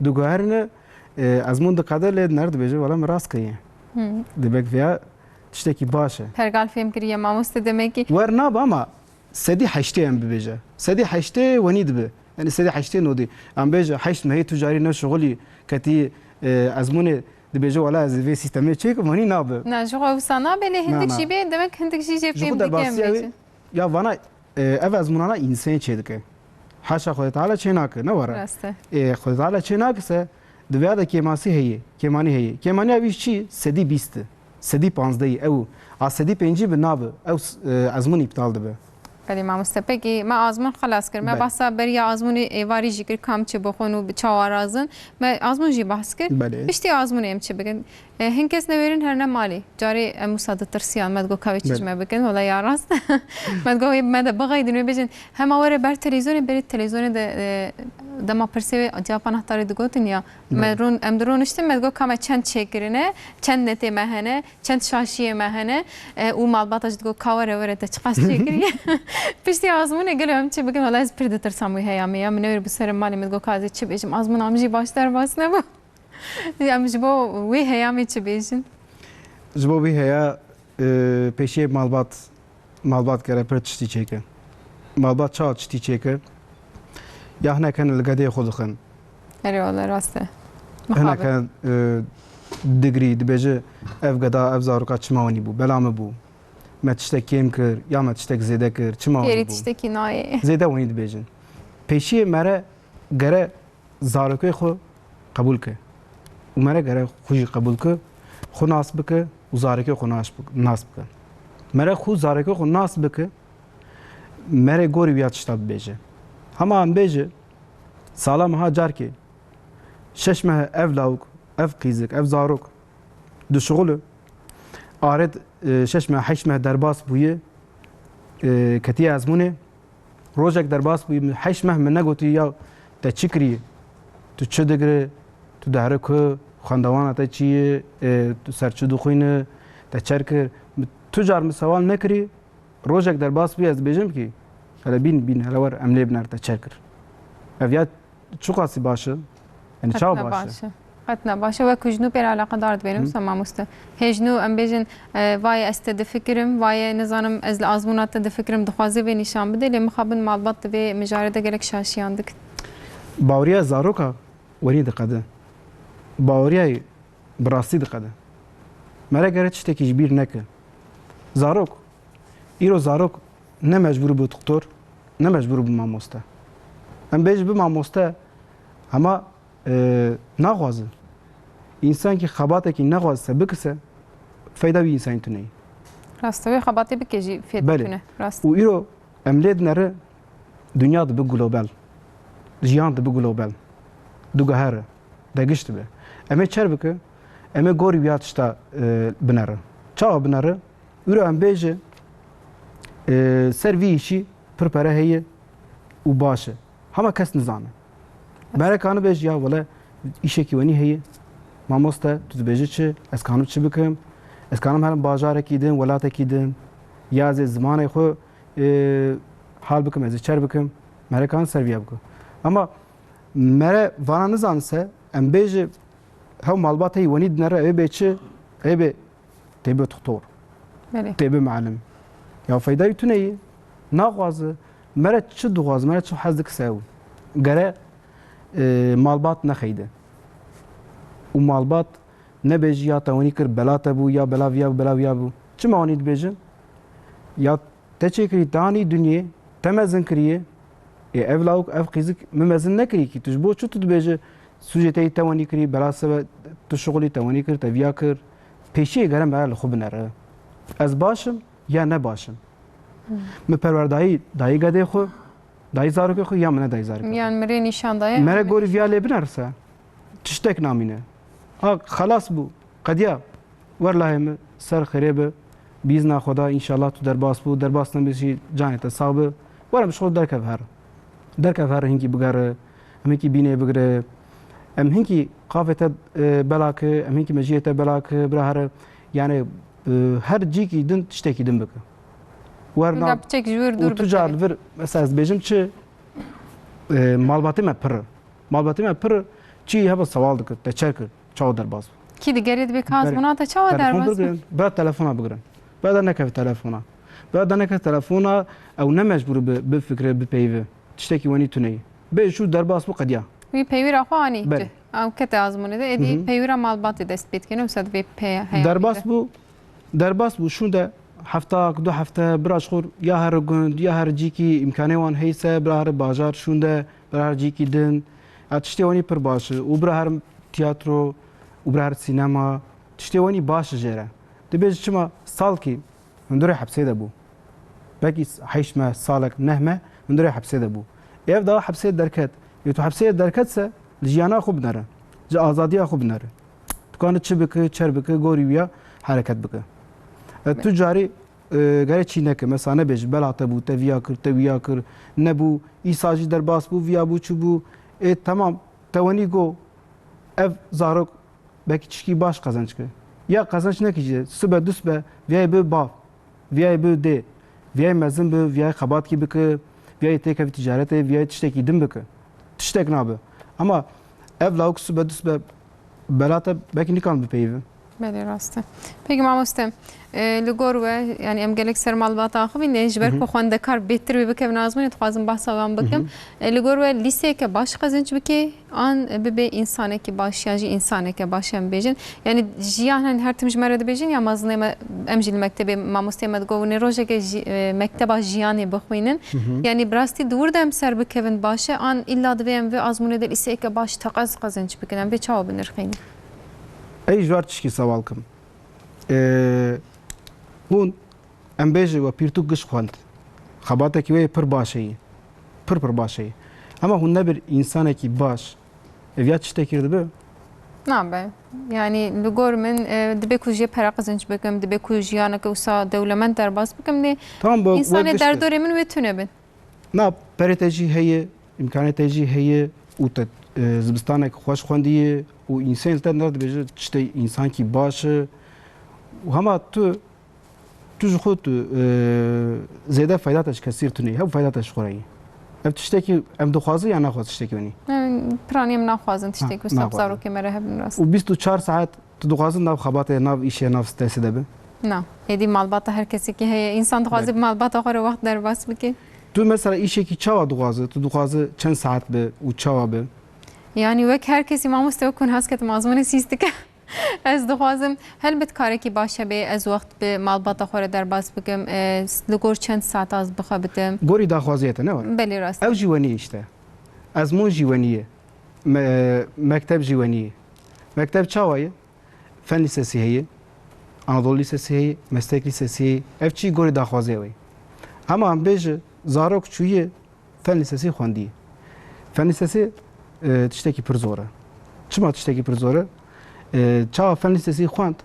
Speaker 2: Diguherîne ezmûn diqede lê dinere dibêje wela me rast kiriye. Dibek veya tiştekî baş e.
Speaker 1: پرگال فهم کریه ماموستا دمکی
Speaker 2: wer nabe ama sedî heştê em bibêje. Sedî heştê wenî dibe. Yani sedî heştê nodî. Em bêje heşt mehê tu carî ne şixulî ketî ezmûnê dibêje wela ez vê sîstemê çêkim wenî nabe.
Speaker 1: نه جو وسانا بله هندک
Speaker 2: نه.
Speaker 1: جی به دمک هندک جی جی
Speaker 2: Ji
Speaker 1: فهم
Speaker 2: bu
Speaker 1: دیگه
Speaker 2: derbasî ew ya vana ev ezmûnana însanê çê dike. Haşa Xwedê Teala çê nake ne were.
Speaker 1: راسته
Speaker 2: Xwedê Teala çê nakise divêya de kêmasî heye, kêmanî heye. Kêmaniya wî çi? Sedî bîst e. Sedî panzdeyî ew a sedî pêncî bi nabe. Ew ezmûn îptal dibe.
Speaker 1: بله ماموستا پکی ما آزمون خلاص کرد ما
Speaker 2: بله.
Speaker 1: بحثا بریا آزمون ایواری جی کر کام چه بخون و چوارازن ما آزمون جی بحث کرد
Speaker 2: Belê.
Speaker 1: پشتی آزمون ام چه بگن هن کس نویرین هر نمالی جاری مساعدت ترسیان مد گو کاوی چیز
Speaker 2: بله.
Speaker 1: ما بکن ولی یا راست مد گو مد بغای دنیا بجن هم آوره بر تلویزیون بری تلویزیون دما پرسه جاپان هتاری دگوتن یا مدرون ام درونشتم مد گو کام چند چکرینه چند نته مهنه چند شاشیه مهنه او مالباتش دگو کاوره وره تچقاس چکریه پشتی آزمون گلم چه بگن ولی از پرده ترسم وی هیامی یا منور بسر مالی مد گو کازی چه بیشم آزمون آمجی باشتر باس نبا یا مجبو وی هیامی چه بیشن
Speaker 2: Ji bo wî heya pêşiyê malbat gere pir tiştî çêke. Malbat çawa tiştî çêke? Ya hinek hene li gedê xwe dixin.
Speaker 1: اری والله راسته
Speaker 2: Hinek
Speaker 1: مخابر
Speaker 2: hene digrî dibêje ev geda ev zaroka çima wenî bû, bela me bû. Me tiştek kêm kir ya me tiştek zêde kir, çima
Speaker 1: پیری
Speaker 2: wenî bû.
Speaker 1: تشتکی نایه
Speaker 2: Zêde wenî dibêjin. Pêşiyê mere gere zarokê xwe qebûl ke. û mere gere xwe jî qebûl ke, xwe nas bike û zarekê xwe nas bike. Mere xwe zarekê xwe nas bike, mere gorî wiya tişta bibêje. Hema em bêje, sala meha carkê, şeş mehe ev lawik, ev qîzik, ev zarok, dişixule, aret şeş mehe heşt mehe derbas bûye, ketiye ezmûnê, rojek derbas bûye, heşt mehe min negotî ya te çi kirî, tu çi digire, tu dehre ku, xwendewana te çi ye, tu ser çi dixwîne, te çerkir, tu car min sewal nekirî, rojek derbas bûye ez dibêjim kî, hele bîn hele wer em lê biner te çerkir. Ev ya çi qasî baş e? Yani çawa
Speaker 1: قطنا
Speaker 2: baş e?
Speaker 1: باشه قطنا باشه و کجنو پر علاقه دارد بینم سما مسته هجنو ام بیجن وای است د فکرم وای نظام از آزمونات د فکرم دخوازه و نشان بده لی مخابن معلومات و مجارده گلک شاشیان دک
Speaker 2: باوریya zaroka wenî diqede. Baweriyayê bi rastî diqede. Mere gere tiştekî ji bîr neke. Zarok ایرو زارok ne mecbur bu doktor ne mecbur bu mamoste em bej bu mamoste ama naxwazı insan ki xabateki naxwazse bikse fayda bir insan tüneyi
Speaker 1: Rastawê xebatê bike jî fêr
Speaker 2: Belê.
Speaker 1: dikune. Rast.
Speaker 2: û îro em lê dinere dünya dibe global jiyan dibe global dugehere degişt dibe em ê çer bike em ê gorî wiya tişta binere çawa binere îro em bêje ser vî îşî pir pere heye û baş e hema kes nizane berekanî bêj ya wele îşekî wenî heye mamoste tu dibêjî çi ez kanim çi bikim ez kanim herim bajarekî din welatekî din ya ez ê zimanê xwe hal bikim ez ê çer bikim merekanî ser vîya bikim ama mere vana nizanise em bêje hew malbatê wenî dinere ew bê çi ew bê tê bi doktor
Speaker 1: Belê.
Speaker 2: tê bi melim ya feydayî tuneyî naxwaze mere çi dixwaze mere çi hez dikise ew gere malbat nexeyde û malbat nebêjî ya te wenî kir bela te bû ya bela viya bela viya bû çima wanî dibêjin ya te çêkirî te anî dunyê te mezin kiriye ev lawik ev qîzik min mezin nekirî kî tu ji bo çi tu dibêje sûcê te yî te wenî kirî bela sebe tu şixulî te wenî kir te viya kir pêşiyê gere me li xwe binere ez başim ya ne başim min perwerdayî dayî gedê xwe dayî zarokê xwe ya min ne dayî zarokê
Speaker 1: Yani mirê nîşan daye.
Speaker 2: mere gorî viya lê binerse tiştek namîne ha xelas bû qediya werlahê min ser xêrê bi bîzna xweda înşallah tu derbas bû derbas nebêjî canê te sağ bi were bi şixwe derkev her derkev her hinkî bigere em hinkî bînê bigire em hinkî qafê te belakê em hinkî mejiyê te belakê bira here yani her cîkî din tiştekî din bike werna
Speaker 1: Gapçek ji wir dur
Speaker 2: û tu car li vir mesela ez dibêjim çi malbatê me pir malbatê me pir çi hebe sewal dikir te çer kir çawa derbas
Speaker 1: Kî digerê dibe kazbûna te çawa
Speaker 2: telefon
Speaker 1: derbas.
Speaker 2: bigirin bira telefona bigirin bira da nekeve telefona bira da nekeve telefona ew ne mecbûr bi fikre bi peyvê tiştekî wenî tuneyî bê şû derbas bû qediya
Speaker 1: Wî peywîra xwe anî.
Speaker 2: Belê.
Speaker 1: Ew kete azmûnê de êdî peywîra malbatê dest pê dikene wisa divê heya.
Speaker 2: derbas bû şû de heftak du hefte bira xor ya her gund ya her cîkî imkanê wan heyse bira her bajar şûn de bira her cîkî din ya tiştê wenî pir baş e û bira her tiyatro û bira her sînema tiştê wenî baş e jê re dibêje çima salkî hundirê hepsê de bû belkî heşt me salek neh me hundirê hepsê de bû ev da hepsê derket ê tu hepsê derketse li jiyana xwe binere ji azadiya xwe binere dikane çi bike çer bike gorî wiya hereket bike tu carî gere çîneke mesela nebêj bela te bû te viya kir te wiya kir nebû îsa jî derbas bû viya bû çi bû tamam te wenî got ev zarok belkî tişkî baş qezenç kir ya qezenç nekî sibe du sibe viyayê bi bav viyayê bi dê viyayê mezin bi viyayê xebatkî bike viyayê têkevî ticaretê viyayê tiştekî din bike tiştek nabe ama ev lawik sibe du sibe bela te belkî nikan bipeyivin
Speaker 1: Belê rast e. Peki mamoste li gor we yani em gelek ser malbata axivîn lê ji ber ku xwendekar bêhtir wê bikevin azmûnê dixwazim behsa wan bikim li gor we lîseyeke baş qezinç bike an bibe însanekî baş ya jî însaneke baş em bêjin yani jiyan her tim ji me re dibêjin ya mezinê me em jî li mektebê mamosteyê me digovin rojeke mekteba jiyanê bixwînin yani bi rastî dûr de em ser bikevin baş e an îlla divê em vê azmûnê de lîseyeke baş teqez qezinç bikin em vê çawa binirxînin
Speaker 2: ey ji war tişkî sewal kim hûn em bêje we pîrtûk giş xwend xebatekî wê pir baş heye pir baş heye ama hûn nebir însanekî baş ev ya tiştekî dibe
Speaker 1: nabe yani li gor min dibe ku jê pera qezinç bikim dibe ku jiyaneke wisa dewlemend derbas bikim lê
Speaker 2: tamam bu
Speaker 1: însanê derdorê min wê tune bin
Speaker 2: na perê te jî heye imkanê te jî heye û te zibistanek xweş xwendiye û însan te nedibêje tiştê însankî baş e û hema tu ji xwe tu zêde feyda te ji kesî tunî hev feyda te ji xwe re ev tiştekî em dixwaze ya naxwaze tiştekî wenî
Speaker 1: piranî em naxwazin tiştekî wisa
Speaker 2: naxwazin.
Speaker 1: zarokê me re hebin rast
Speaker 2: û 24 saet tu dixwazin nav xebatê nav îşê nav stresê de bi
Speaker 1: na êdî malbata her kesekî heye însan dixwaze bi malbata xwe re wext derbas bike
Speaker 2: tu mesela îşekî çawa dixwaze tu dixwaze çend saet bi û çawa bi
Speaker 1: yani wek her kesî mamoste wekun hez ketim azmûnê sîs dike Ez dixwazim helbet karekî baş hebe ez wext bi malbata xwe re derbas bikim li gor çend saat az bixebitim.
Speaker 2: گۆری داخوازیێتە نەوە
Speaker 1: Belê rast.
Speaker 2: ئەو ژیوەنی شتە ئەزمۆ ژیوەنیە مەکتەب ژیوەنیە مەکتەب چاوایە فەن لیسەسی هەیە ئانادۆڵ لیسەسی هەیە مەستێک لیسەسی هەیە ئەف چی گۆری داخوازیەوەی ئەمە ئەم بێژە زارۆک چوویە فەن لیسەسی خوێندیە فەن لیسەسی تشتێکی پر زۆرە چما تشتێکی پر زۆرە چاوە فەن لیسەسی خوێند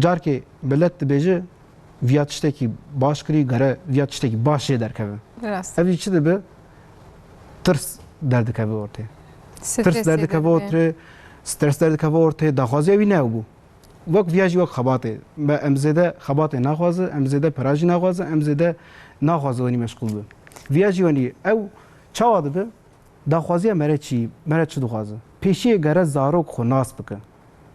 Speaker 2: جارکێ بەلەت دەبێژە via tiştekî baş kirî gere via tiştekî baş jê derkeve.
Speaker 1: Rast.
Speaker 2: Ev çi dibe? Tirs derdikeve ortaya. Tirs derdikeve ortaya, stres derdikeve ortaya, daxwaziya wî ne bû. Wek via jî wek xebatê. Me em zêde xebatê naxwaze, em zêde perajî naxwaze, em zêde naxwaze wenî meşgul bi. Via jî wenî ew çawa dibe? Daxwaziya mere çi, mere çi dixwaze. Pêşiyê gere zarok xwe nas bike.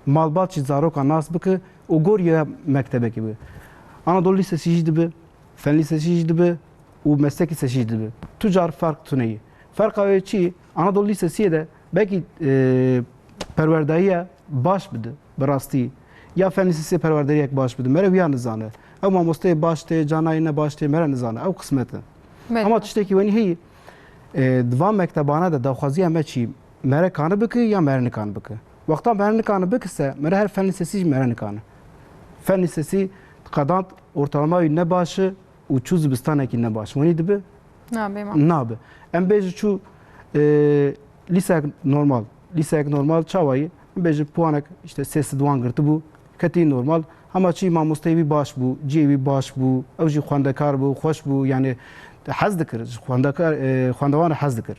Speaker 2: Malbat jî zaroka nas bike û goriya mektebekê bi. Anadolu Lisesi jî dibe, Fen Lisesi jî dibe û Meslek Lisesi jî dibe. Tu car fark tuneyî. Farka wê çi? Anadolu Lisesiye de belkî perwerdayiya baş bide bi rastî. Ya Fen Lisesiye perwerdayiyek baş bide. Mere wiya nizane. Ew mamosteyê baş tê, canayî ne baş tê, mere nizane. Ew qismet e. Ama tiştekî wenî heye divan mektebane de daxwaziya me çi? Mere kanı bike ya mere nikanı bike. Wexta mere nikanı bikise, mere her Fen Lisesi jî mere nikanı. Fen Lisesi qadant ortalamayı ne başı û çû zibistanekî ne baş. Wenî dibe? Nabe. Em bêjî çû lîseyek normal. Lîseyek normal çawayî em bêjî puanek işte sês diwan girtibû, ketî normal. Hema çî mamosteyê wî baş bû, ciyê wî baş bû, ew jî xwendekar bû, xweş bû, yani hez dikir, ji xwendewan re hez dikir.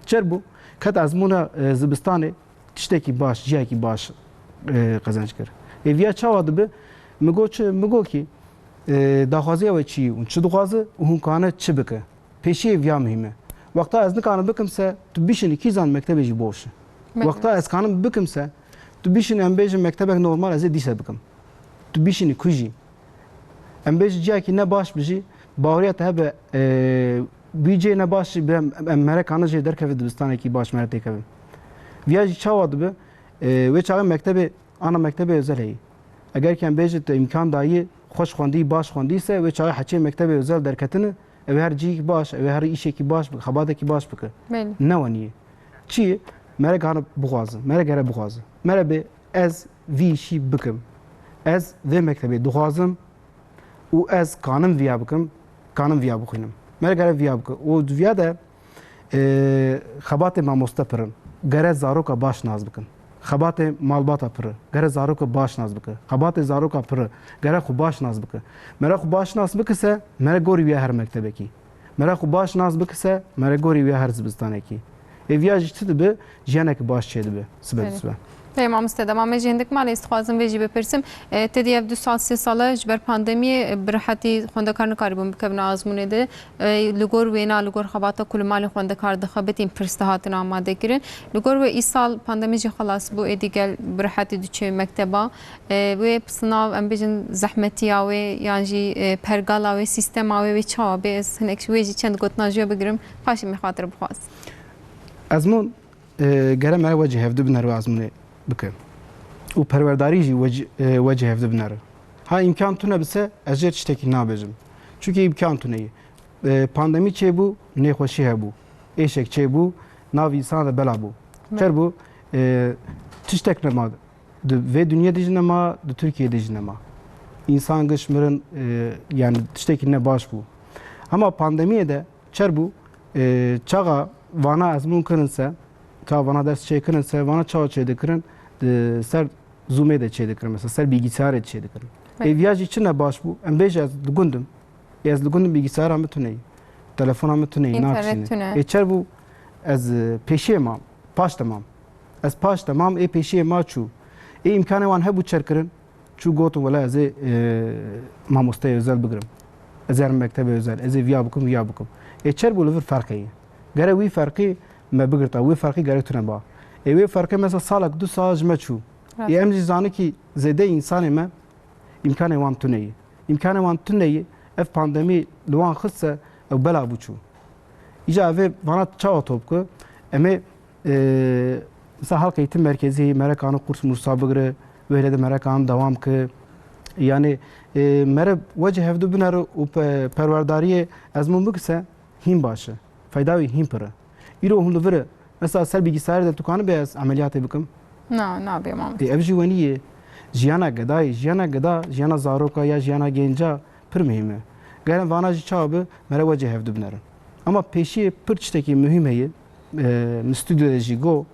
Speaker 2: Çer bû? Ket ezmûna zibistanê tiştekî baş, ciyekî baş qezenc kir. Êviya çawa dibe? Migo ki daxwaziya we çi û çi dixwaze û hûn kane çi bike. Pêşiyê viya mihîm e. Wexta ez nikanim bikim se tu bîşinî kîzan mektebê jî boş e. Wexta ez kanim bikim se tu bîşinî em bêjin mektebek normal ez ê dîsa bikim. Tu bîşinî ku jî. Em bêjî ciyekî ne baş bijî baweriya te hebe wî cê ne baş jî em mere kanı jê derkeve dibistanekî baş mere têkevin. Viya jî çawa dibe wê çaxê mektebê ana mektebê özel heye. Eger ki em bêjî te imkan dayî xweş xwendî baş xwendîse wê çaxê heçê mektebê özel derketine ew her ciyekî baş, ew her îşekî baş bike, xebatekî baş bike. Ne wenî. Çi? Mere gane bixwaze, mere gere bixwaze. Mere bê ez vî işî bikim. Ez vê mektebê dixwazim û ez kanim viya bikim, kanim viya bixwînim. Mere gere viya bike. û viya de xebatê mamoste pirin. Gere zaroka baş naz bikin. Xebatê malbata pir e, gere zaroka baş nas bike. Xebatê zaroka pir e, gere xwe baş nas bike. Mere xwe baş nas bikise, mere gorî wiya her mektebekî. Mere xwe baş nas bikise, mere gorî wiya her zibistanekî. Êviya jî çi dibe? Jiyanekî baş çê dibe. Sibe sibe.
Speaker 1: Peki mamoste devam ê jî hindik malê ez dixwazim vê jî bipirsim. Tedî ev 2 sal 3 sala ji ber pandemiyê bi rehetî xwendekar nikaribûn bikevin azmûnê de li gor wêna li gor xebata ku li malê xwendekar dixebitin pirs dihatin amadekirin. Li gor wê îsal pandemî jî xelas bû êdî gel bi rehetî diçe mekteba. Wê sınav em bêjin zehmetiya wê yan jî pergala wê sîstema wê çawa bê ez hinek wê jî çend gotina jî bigirim paşê min xatir bixwaz.
Speaker 2: Ezmûn gere mere wecî hevdû bin her azmûnê bike. û perwerdarî jî wecî hevdî binere. Ha imkan tune bise ez jê tiştekî nabêjim. Çûkî imkan tuneyî. Pandemî çêbû, nêxweşî hebû. Êşek çêbû, navê însan de bela bû. Çer bû tiştek nema di vê dunyayê de jî nema, di Tirkiyeyê de jî nema. İnsan giş mirin yani tiştekî ne baş bû. Ama pandemiyê de çer bû çaxa vana ezmûn kirin se, ka vana ders çê kirin se, vana çawa çê dikirin ser Zoom'ê de çê dikirin mesela, ser bilgisayarê de çê dikirin. Êviya jî çi ne baş bû? Em bêje ez li gundim. Ez li gundim bilgisayara me tuneyî. Telefona me tuneyî nakişîne. Çer bû ez pêşiyê mam, paş temam. Ez paş temam ê pêşiyê ma çû. Ê imkanê wan hebû çerkirin. Çû gotin wela ez ê mamosteyê özel bigirim. Ez ê mektebê özel, ez ê viya bikim, viya bikim. Ê çer bû li vir ferqeyê. Gere wî ferqî me bigirta, wê ferqî gerek tune ba. Ê wê ferqê mesela salek 2 sal ji me çû. Ê em jî zanî ki zêde însanê me imkanê wan tuneyî. İmkanê wan tuneyî, ev pandemî li wan xistse ew bela bû çû. İja evê vana çawa top ki em ê mesela halk eğitim merkezî mere kanî kurs mursa bigire, ولی دمره کام دوام که یعنی مره وجه هفدو بنره و پرورداری از من بکسه هیم باشه فایده‌ای هیم پره ایرو هم دوره مثلا سر bilgisayar da tukanı beyaz ameliyatı bıkım.
Speaker 1: نه بیمام
Speaker 2: Ev jivaniye jiyana gıday, jiyana gıda, jiyana zaroka ya jiyana genca pır mühime. Gelen vanajı çabı mere vecih hevdu binerim. Ama peşiye pırçtaki mühimeyi stüdyoda jigo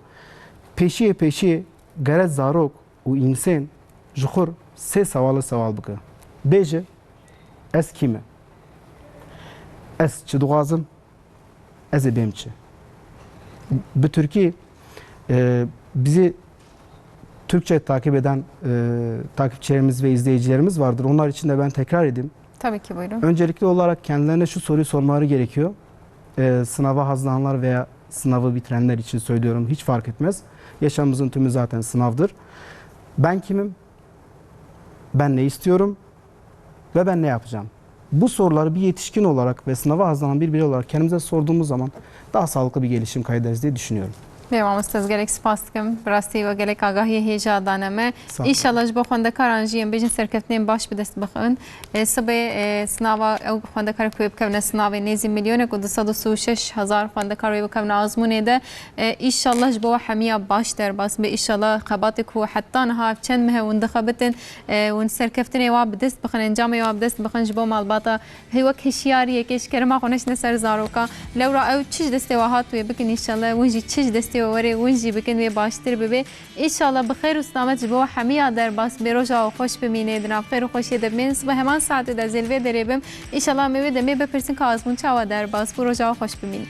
Speaker 2: peşiye geret zarok u insan jухur se savalı bıkı. Beje ez kime? Ez çıdıgazım ez bemçi. Bu Türkiye bizi Türkçe takip eden takipçilerimiz ve izleyicilerimiz vardır. Onlar için de ben tekrar edeyim.
Speaker 1: Tabii ki buyurun.
Speaker 2: Öncelikli olarak kendilerine şu soruyu sormaları gerekiyor. Sınava hazırlananlar veya sınavı bitirenler için söylüyorum. Hiç fark etmez. Yaşamımızın tümü zaten sınavdır. Ben kimim? Ben ne istiyorum? Ve ben ne yapacağım? Bu soruları bir yetişkin olarak ve sınava hazırlanan bir birey olarak kendimize sorduğumuz zaman daha sağlıklı bir gelişim kaydederiz diye düşünüyorum.
Speaker 1: Bevam استاز گلک سپاس کم براستی و گلک آگاهی هیجا دانمه ایشالله جبو خوندکاران جیم بیشن سرکفتنیم باش بدست بخون سبه سناوا او خوندکار کوی بکن سناوی نیزی میلیون و 236,000 خوندکار وی بکن آزمونه ده ایشالله جبو حمیا باش در باس به ایشالله خبات کو حتی نها چند مه وندخبتن ون سرکفتنی و بدست بخون انجام و بدست بخون جبو مالباتا هی وک هشیاری کش کرما خونش نسر زاروکا لو را او چیز دست وهات وی بکن ایشالله ونجی چیز دست وری ونجی بکن وی باشتر ببی ایشالله بخیر و سلامت جبو حمیا در باس بروجا و خوش بمینه دنا خیر و خوشی دبین صبح همان ساعت در زلوه دربم ایشالله میوه دمی بپرسین که آزمون چاوا در باس بروجا و خوش بمینه